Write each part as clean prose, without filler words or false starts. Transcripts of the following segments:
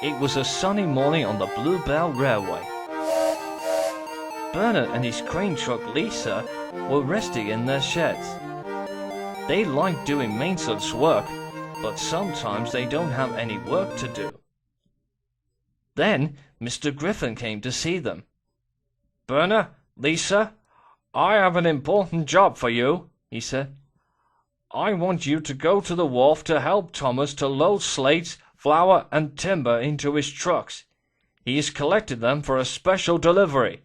It was a sunny morning on the Bluebell Railway. Bernard and his crane truck Lisa were resting in their sheds. They like doing maintenance work, but sometimes they don't have any work to do. Then Mr. Griffin came to see them. "Bernard, Lisa, I have an important job for you," he said. "I want you to go to the wharf to help Thomas to load slates, flour and timber into his trucks. He has collected them for a special delivery.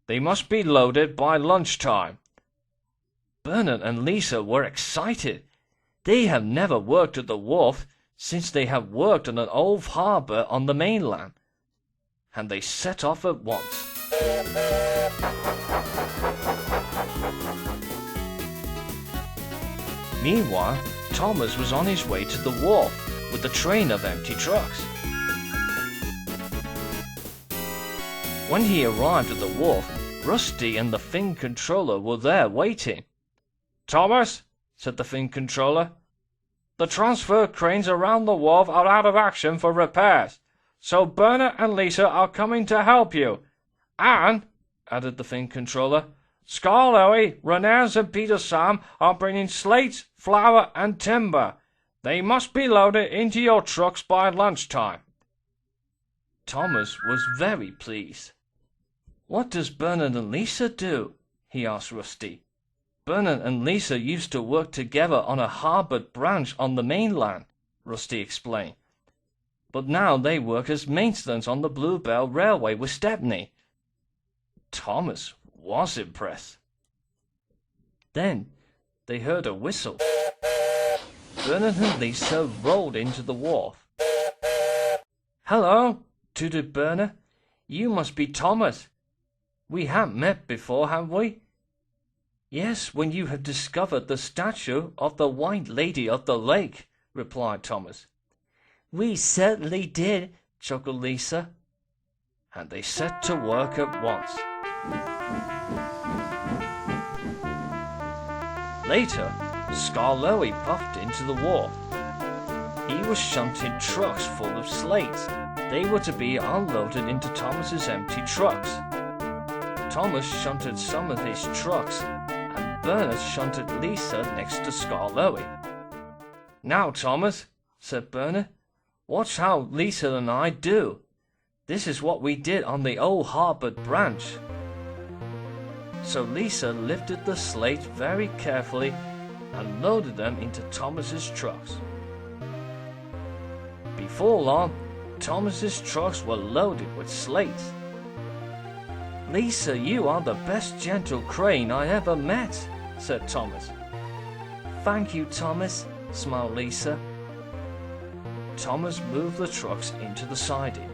They must be loaded by lunchtime." Bernard and Lisa were excited. They have never worked at the wharf since they have worked on an old harbour on the mainland, and they set off at once. Meanwhile, Thomas was on his way to the wharf with a train of empty trucks. When he arrived at the wharf, Rusty and the fin controller were there waiting. "Thomas," said the fin controller, "the transfer cranes around the wharf are out of action for repairs, so Bernard and Lisa are coming to help you. And," added the fin controller, "Scarloey, Renez and Peter Sam are bringing slates, flour and timber. They must be loaded into your trucks by lunchtime." Thomas was very pleased. "What does Bernard and Lisa do?" he asked Rusty. "Bernard and Lisa used to work together on a harbour branch on the mainland," Rusty explained. "But now they work as maintenance on the Bluebell Railway with Stepney." Thomas was impressed. Then they heard a whistle. Bernard and Lisa rolled into the wharf. "Hello," tooted Bernard. "You must be Thomas. We haven't met before, have we?" "Yes, when you have discovered the statue of the White Lady of the Lake," replied Thomas. "We certainly did," chuckled Lisa. And they set to work at once. Later, Scarloey puffed into the wharf. He was shunting trucks full of slates. They were to be unloaded into Thomas's empty trucks. Thomas shunted some of his trucks, and Bernard shunted Lisa next to Scarloey. "Now, Thomas," said Bernard, "watch how Lisa and I do. This is what we did on the old harbour branch." So Lisa lifted the slates very carefully and loaded them into Thomas's trucks. Before long, Thomas's trucks were loaded with slates. "Lisa, you are the best gentle crane I ever met," said Thomas. "Thank you, Thomas," smiled Lisa. Thomas moved the trucks into the siding.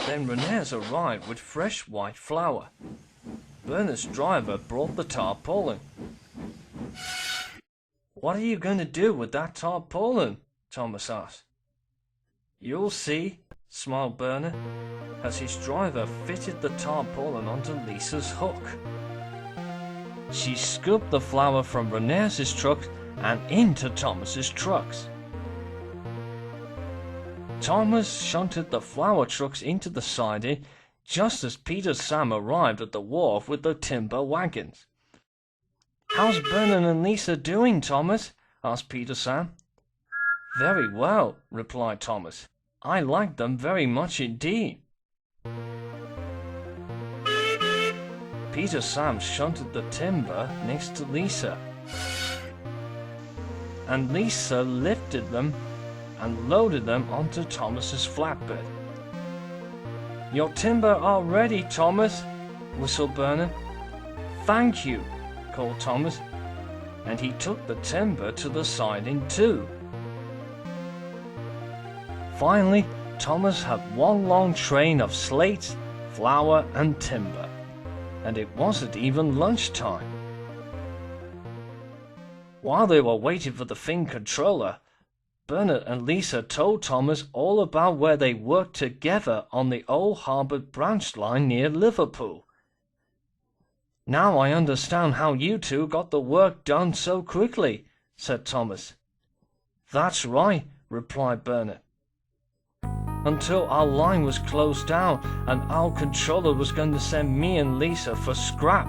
Then Renez arrived with fresh white flour. Bernard's driver brought the tarpaulin. "What are you going to do with that tarpaulin?" Thomas asked. "You'll see," smiled Bernard, as his driver fitted the tarpaulin onto Lisa's hook. She scooped the flour from Renez's truck and into Thomas's trucks. Thomas shunted the flour trucks into the siding just as Peter Sam arrived at the wharf with the timber wagons. "How's Bernard and Lisa doing, Thomas?" asked Peter Sam. "Very well," replied Thomas. "I like them very much indeed." Peter Sam shunted the timber next to Lisa, and Lisa lifted them and loaded them onto Thomas's flatbed. "Your timber are ready, Thomas," whistled Bernard. "Thank you," called Thomas, and he took the timber to the siding too. Finally, Thomas had one long train of slates, flour and timber, and it wasn't even lunchtime. While they were waiting for the fin controller, Bernard and Lisa told Thomas all about where they worked together on the old harbour branch line near Liverpool. "Now I understand how you two got the work done so quickly," said Thomas. "That's right," replied Bernard. "Until our line was closed down and our controller was going to send me and Lisa for scrap.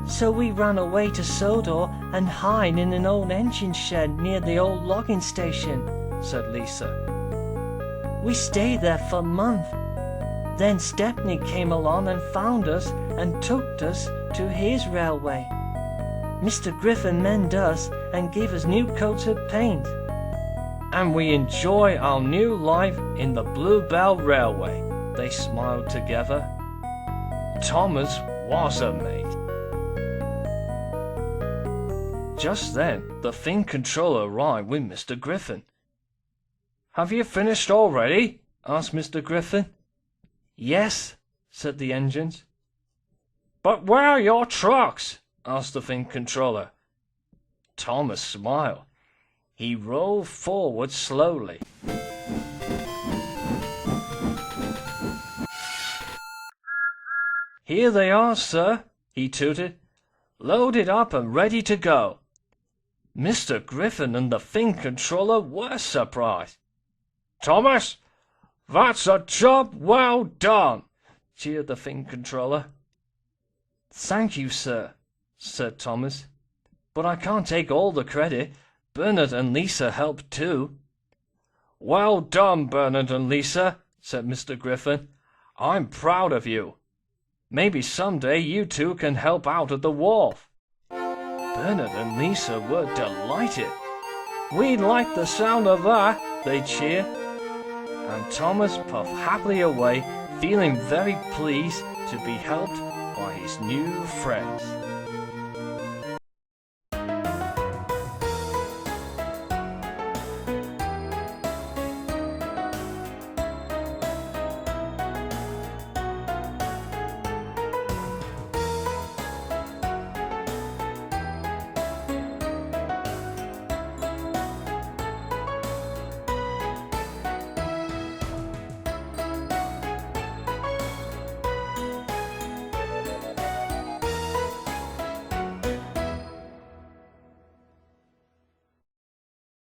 So we ran away to Sodor and hid in an old engine shed near the old logging station," said Lisa. "We stayed there for a month. Then Stepney came along and found us and took us to his railway. Mr. Griffin mended us and gave us new coats of paint. And we enjoy our new life in the Bluebell Railway," they smiled together. Thomas was amazed. Just then, the Fin Controller arrived with Mr. Griffin. "Have you finished already?" asked Mr. Griffin. "Yes," said the engines. "But where are your trucks?" asked the Fin Controller. Thomas smiled. He rolled forward slowly. "Here they are, sir," he tooted, "loaded up and ready to go." Mr. Griffin and the Fin Controller were surprised. "Thomas, that's a job well done," cheered the Fin Controller. "Thank you, sir," said Thomas, "but I can't take all the credit. Bernard and Lisa helped too." "Well done, Bernard and Lisa," said Mr. Griffin. "I'm proud of you. Maybe someday you two can help out at the wharf." Bernard and Lisa were delighted. "We like the sound of that," they cheered. And Thomas puffed happily away, feeling very pleased to be helped by his new friends.